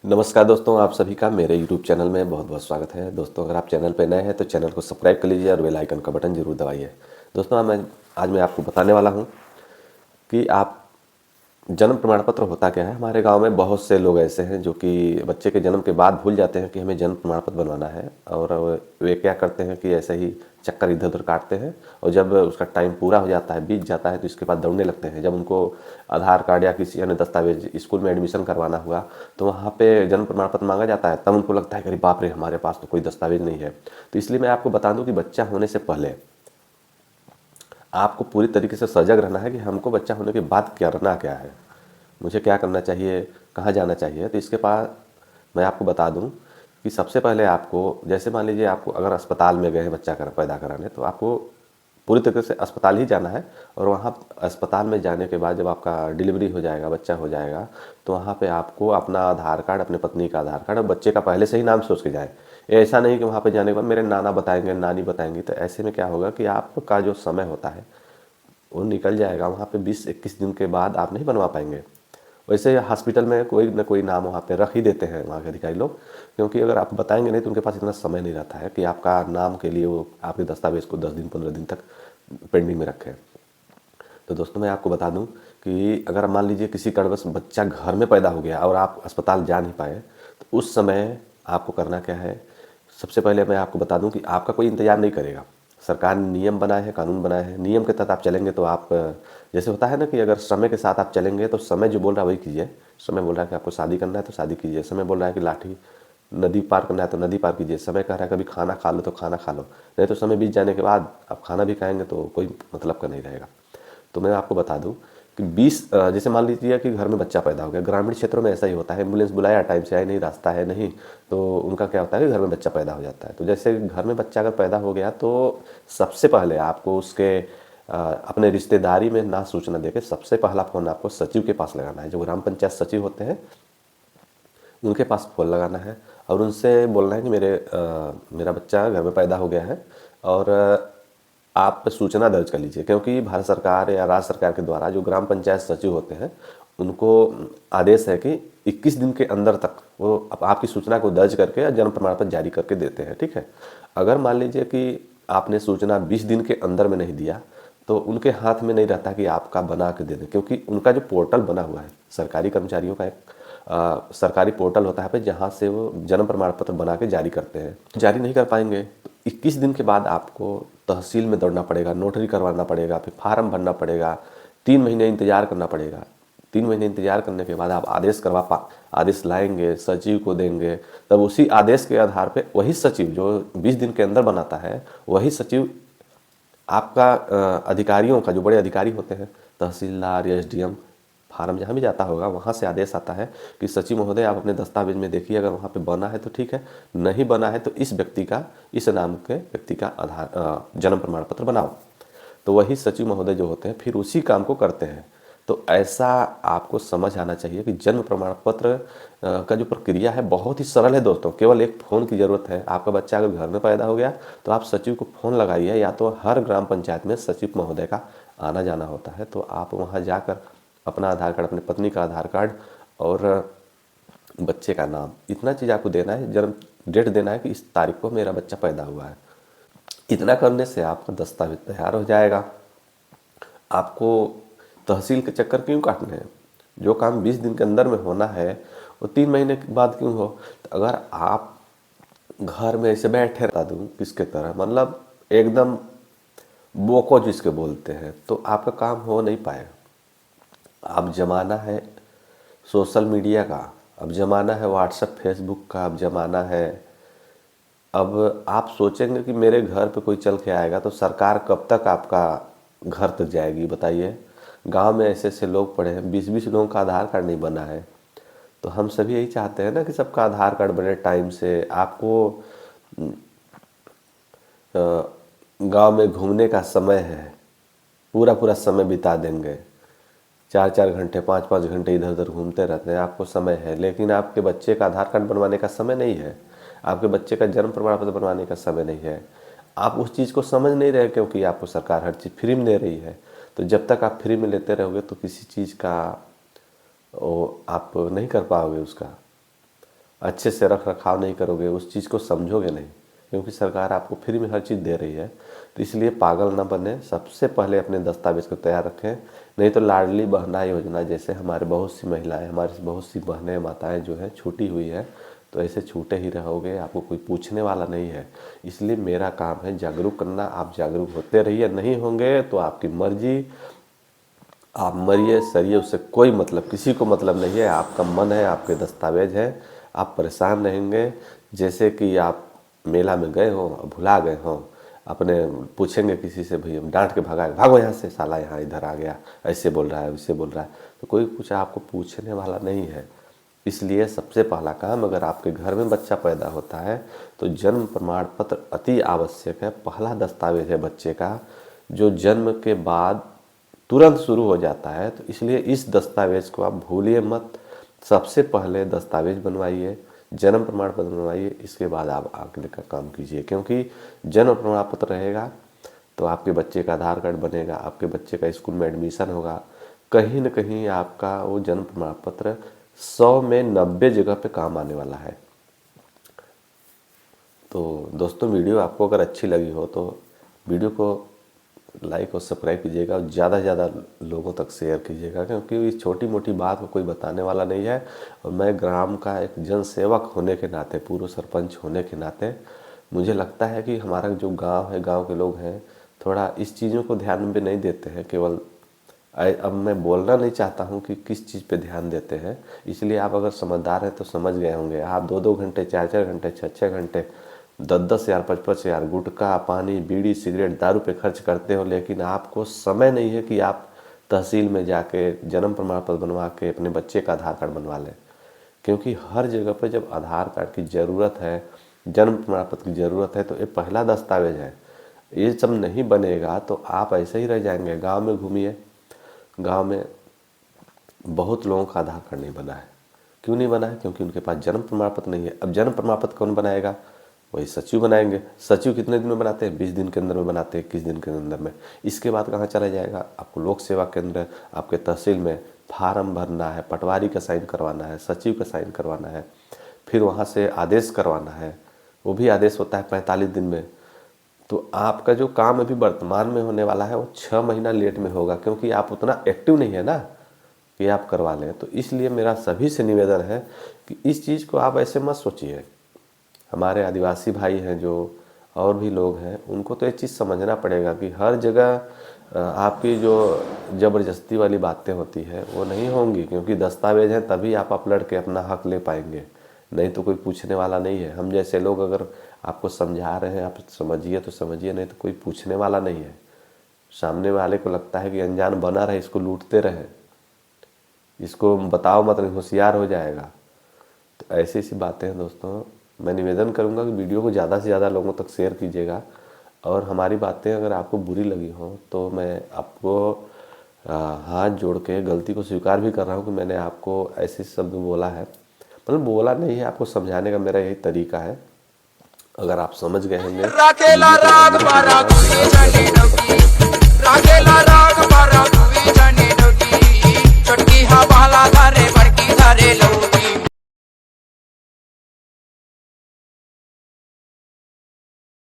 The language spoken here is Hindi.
नमस्कार दोस्तों, आप सभी का मेरे YouTube चैनल में बहुत बहुत स्वागत है। दोस्तों, अगर आप चैनल पर नए हैं तो चैनल को सब्सक्राइब कर लीजिए और बेल आइकन का बटन जरूर दबाइए। दोस्तों, आज मैं आपको बताने वाला हूं कि आप जन्म प्रमाण पत्र होता क्या है। हमारे गांव में बहुत से लोग ऐसे हैं जो कि बच्चे के जन्म के बाद भूल जाते हैं कि हमें जन्म प्रमाण पत्र बनवाना है, और वे क्या करते हैं कि ऐसे ही चक्कर इधर उधर काटते हैं, और जब उसका टाइम पूरा हो जाता है, बीत जाता है, तो इसके बाद दौड़ने लगते हैं। जब उनको आधार कार्ड या किसी अन्य दस्तावेज स्कूल में एडमिशन करवाना हुआ तो वहाँ पे जन्म प्रमाण पत्र मांगा जाता है, तब उनको लगता है कि अरे बाप रे, हमारे पास तो कोई दस्तावेज नहीं है। तो इसलिए मैं आपको बता दूं कि बच्चा होने से पहले आपको पूरी तरीके से सजग रहना है कि हमको बच्चा होने के बाद करना क्या है, मुझे क्या करना चाहिए, कहाँ जाना चाहिए। तो इसके पास मैं आपको बता दूं कि सबसे पहले आपको, जैसे मान लीजिए आपको अगर अस्पताल में गए हैं बच्चा पैदा कराने, तो आपको पूरी तरीके से अस्पताल ही जाना है। और वहाँ अस्पताल में जाने के बाद जब आपका डिलीवरी हो जाएगा, बच्चा हो जाएगा, तो वहाँ पे आपको अपना आधार कार्ड, अपने पत्नी का आधार कार्ड और बच्चे का पहले से ही नाम सोच के जाए। ऐसा नहीं कि वहाँ पे जाने के बाद मेरे नाना बताएंगे, नानी बताएंगी, तो ऐसे में क्या होगा कि आपका जो समय होता है वो निकल जाएगा। वहाँ पे 20-21 दिन के बाद आप नहीं बनवा पाएंगे। वैसे हॉस्पिटल में कोई ना कोई नाम वहाँ पे रख ही देते हैं वहाँ के अधिकारी लोग, क्योंकि अगर आप बताएंगे नहीं तो उनके पास इतना समय नहीं रहता है कि आपका नाम के लिए वो आपके दस्तावेज को 10 दिन 15 दिन तक पेंडिंग में रखें। तो दोस्तों, मैं आपको बता दूं कि अगर मान लीजिए किसी कारणवश बच्चा घर में पैदा हो गया और आप अस्पताल जा नहीं पाए, तो उस समय आपको करना क्या है। सबसे पहले मैं आपको बता दूं कि आपका कोई इंतजार नहीं करेगा। सरकार ने नियम बनाए हैं, कानून बनाए हैं, नियम के तहत आप चलेंगे तो आप, जैसे होता है ना कि अगर समय के साथ आप चलेंगे तो समय जो बोल रहा है वही कीजिए। समय बोल रहा है कि आपको शादी करना है तो शादी कीजिए, समय बोल रहा है कि लाठी नदी पार करना है तो नदी पार कीजिए, समय कह रहा है कभी खाना खा लो तो खाना खा लो, नहीं तो समय बीत जाने के बाद आप खाना भी खाएंगे तो कोई मतलब का नहीं रहेगा। तो मैं आपको बता दूं कि 20, जैसे मान लीजिए कि घर में बच्चा पैदा हो गया, ग्रामीण क्षेत्रों में ऐसा ही होता है, एम्बुलेंस बुलाया, टाइम से आए नहीं, रास्ता है नहीं, तो उनका क्या होता है कि घर में बच्चा पैदा हो जाता है। तो जैसे घर में बच्चा अगर पैदा हो गया तो सबसे पहले आपको उसके अपने रिश्तेदारी में ना सूचना देके सबसे पहला फ़ोन आपको सचिव के पास लगाना है। जो ग्राम पंचायत सचिव होते हैं उनके पास फ़ोन लगाना है और उनसे बोलना है कि मेरा बच्चा घर में पैदा हो गया है, और आप सूचना दर्ज कर लीजिए। क्योंकि भारत सरकार या राज्य सरकार के द्वारा जो ग्राम पंचायत सचिव होते हैं उनको आदेश है कि 21 दिन के अंदर तक वो आपकी सूचना को दर्ज करके जन्म प्रमाण पत्र जारी करके देते हैं। ठीक है, अगर मान लीजिए कि आपने सूचना 20 दिन के अंदर में नहीं दिया तो उनके हाथ में नहीं रहता कि आपका बना के दे दें, क्योंकि उनका जो पोर्टल बना हुआ है, सरकारी कर्मचारियों का एक सरकारी पोर्टल होता है पे, जहाँ से वो जन्म प्रमाण पत्र बना के जारी करते हैं। जारी नहीं कर पाएंगे तो 21 दिन के बाद आपको तहसील में दौड़ना पड़ेगा, नोटरी करवाना पड़ेगा, फिर फार्म भरना पड़ेगा, 3 महीने इंतजार करना पड़ेगा। 3 महीने इंतजार करने के बाद आप आदेश लाएंगे, सचिव को देंगे, तब उसी आदेश के आधार पे वही सचिव जो 20 दिन के अंदर बनाता है, वही सचिव आपका अधिकारियों का, जो बड़े अधिकारी होते हैं, तहसीलदार या एसडीएम, फार्म जहाँ भी जाता होगा वहाँ से आदेश आता है कि सचिव महोदय आप अपने दस्तावेज में देखिए, अगर वहाँ पे बना है तो ठीक है, नहीं बना है तो इस व्यक्ति का, इस नाम के व्यक्ति का जन्म प्रमाण पत्र बनाओ। तो वही सचिव महोदय जो होते हैं फिर उसी काम को करते हैं। तो ऐसा आपको समझ आना चाहिए कि जन्म प्रमाण पत्र का जो प्रक्रिया है बहुत ही सरल है दोस्तों। केवल एक फ़ोन की ज़रूरत है। आपका बच्चा अगर घर में पैदा हो गया तो आप सचिव को फ़ोन लगाइए, या तो हर ग्राम पंचायत में सचिव महोदय का आना जाना होता है, तो आप वहाँ जाकर अपना आधार कार्ड, अपनी पत्नी का आधार कार्ड और बच्चे का नाम, इतना चीज़ आपको देना है, जन्म डेट देना है कि इस तारीख को मेरा बच्चा पैदा हुआ है। इतना करने से आपका दस्तावेज तैयार हो जाएगा। आपको तहसील के चक्कर क्यों काटने हैं? जो काम 20 दिन के अंदर में होना है वो 3 महीने के बाद क्यों हो? तो अगर आप घर में ऐसे बैठे, बता दूँ किसके तरह, मतलब एकदम बोको जिसके बोलते हैं, तो आपका काम हो नहीं पाएगा। अब ज़माना है सोशल मीडिया का, अब ज़माना है व्हाट्सएप फेसबुक का, अब ज़माना है, अब आप सोचेंगे कि मेरे घर पे कोई चल के आएगा तो सरकार कब तक आपका घर तक जाएगी बताइए। गांव में ऐसे ऐसे लोग पड़े हैं, 20-20 लोगों का आधार कार्ड नहीं बना है। तो हम सभी यही चाहते हैं ना कि सबका आधार कार्ड बने टाइम से। आपको गांव में घूमने का समय है, पूरा पूरा समय बिता देंगे, 4-4 घंटे 5-5 घंटे इधर उधर घूमते रहते हैं, आपको समय है। लेकिन आपके बच्चे का आधार कार्ड बनवाने का समय नहीं है, आपके बच्चे का जन्म प्रमाण पत्र बनवाने का समय नहीं है। आप उस चीज़ को समझ नहीं रहे, क्योंकि आपको सरकार हर चीज़ फ्री में दे रही है। तो जब तक आप फ्री में लेते रहोगे तो किसी चीज़ का वो आप नहीं कर पाओगे उसका। अच्छे से रख रखाव नहीं करोगे, उस चीज़ को समझोगे नहीं, क्योंकि सरकार आपको फ्री में हर चीज़ दे रही है। तो इसलिए पागल ना बने, सबसे पहले अपने दस्तावेज़ को तैयार रखें। नहीं तो लाडली बहना योजना जैसे हमारे बहुत सी महिलाएं, हमारी बहुत सी बहनें माताएं जो हैं छूटी हुई है, तो ऐसे छूटे ही रहोगे, आपको कोई पूछने वाला नहीं है। इसलिए मेरा काम है जागरूक करना, आप जागरूक होते रहिए, नहीं होंगे तो आपकी मर्जी, आप मरिए सरिए, उससे कोई मतलब, किसी को मतलब नहीं है। आपका मन है, आपके दस्तावेज हैं, आप परेशान रहेंगे। जैसे कि आप मेला में गए हो, भुला गए हो, अपने पूछेंगे किसी से, भैया डांट के भगाए, भागो यहाँ से, साला यहाँ इधर आ गया, ऐसे बोल रहा है, वैसे बोल रहा है, तो कोई कुछ आपको पूछने वाला नहीं है। इसलिए सबसे पहला काम, अगर आपके घर में बच्चा पैदा होता है तो जन्म प्रमाण पत्र अति आवश्यक है। पहला दस्तावेज है बच्चे का, जो जन्म के बाद तुरंत शुरू हो जाता है। तो इसलिए इस दस्तावेज को आप भूलिए मत। सबसे पहले दस्तावेज बनवाइए, जन्म प्रमाण पत्र बनवाइए, इसके बाद आप आगे का काम कीजिए। क्योंकि जन्म प्रमाण पत्र रहेगा तो आपके बच्चे का आधार कार्ड बनेगा, आपके बच्चे का स्कूल में एडमिशन होगा, कहीं न कहीं आपका वो जन्म प्रमाण पत्र 100 में 90 जगह पे काम आने वाला है। तो दोस्तों, वीडियो आपको अगर अच्छी लगी हो तो वीडियो को लाइक और सब्सक्राइब कीजिएगा और ज़्यादा से ज़्यादा लोगों तक शेयर कीजिएगा, क्योंकि इस छोटी मोटी बात को कोई बताने वाला नहीं है। और मैं ग्राम का एक जन सेवक होने के नाते, पूर्व सरपंच होने के नाते, मुझे लगता है कि हमारा जो गांव है, गांव के लोग हैं, थोड़ा इस चीज़ों को ध्यान में नहीं देते हैं। केवल अब मैं बोलना नहीं चाहता हूं कि किस चीज़ पे ध्यान देते हैं, इसलिए आप अगर समझदार हैं तो समझ गए होंगे। आप 2-2 घंटे, 4-4 घंटे, 6-6 घंटे, 10-10 हज़ार, 55 हज़ार गुटखा, पानी, बीड़ी, सिगरेट, दारू पे खर्च करते हो, लेकिन आपको समय नहीं है कि आप तहसील में जाके जन्म प्रमाण पत्र बनवा के अपने बच्चे का आधार कार्ड बनवा लें। क्योंकि हर जगह पर जब आधार कार्ड की ज़रूरत है, जन्म प्रमाण पत्र की ज़रूरत है, तो ये पहला दस्तावेज है। ये सब नहीं बनेगा तो आप ऐसे ही रह जाएंगे। गांव में घूमिए, गांव में बहुत लोगों का आधार कार्ड नहीं बना है। क्यों नहीं बना है? क्योंकि उनके पास जन्म प्रमाण पत्र नहीं है। अब जन्म प्रमाण पत्र कौन बनाएगा? वही सचिव बनाएंगे। सचिव कितने दिन में बनाते हैं? 20 दिन के अंदर में बनाते हैं, 21 दिन के अंदर में। इसके बाद कहाँ चला जाएगा? आपको लोक सेवा केंद्र, आपके तहसील में फार्म भरना है, पटवारी का साइन करवाना है, सचिव का साइन करवाना है, फिर वहाँ से आदेश करवाना है। वो भी आदेश होता है 45 दिन में। तो आपका जो काम अभी वर्तमान में होने वाला है वो 6 महीना लेट में होगा, क्योंकि आप उतना एक्टिव नहीं है ना कि आप करवा लें। तो इसलिए मेरा सभी से निवेदन है कि इस चीज़ को आप ऐसे मत सोचिए। हमारे आदिवासी भाई हैं जो, और भी लोग हैं, उनको तो ये चीज़ समझना पड़ेगा कि हर जगह आपकी जो ज़बरदस्ती वाली बातें होती है वो नहीं होंगी। क्योंकि दस्तावेज हैं तभी आप लड़ के अपना हक ले पाएंगे, नहीं तो कोई पूछने वाला नहीं है। हम जैसे लोग अगर आपको समझा रहे हैं, आप समझिए तो समझिए, नहीं तो कोई पूछने वाला नहीं है। सामने वाले को लगता है कि अनजान बना रहे, इसको लूटते रहे, इसको बताओ मत, होशियार हो जाएगा। तो ऐसी ऐसी बातें हैं दोस्तों। मैं निवेदन करूंगा कि वीडियो को ज़्यादा से ज़्यादा लोगों तक शेयर कीजिएगा। और हमारी बातें अगर आपको बुरी लगी हो तो मैं आपको हाथ जोड़ के गलती को स्वीकार भी कर रहा हूँ कि मैंने आपको ऐसे शब्द बोला है। मतलब बोला नहीं है, आपको समझाने का मेरा यही तरीका है। अगर आप समझ गए होंगे तो वीडियो को लाइक कीजिएगा।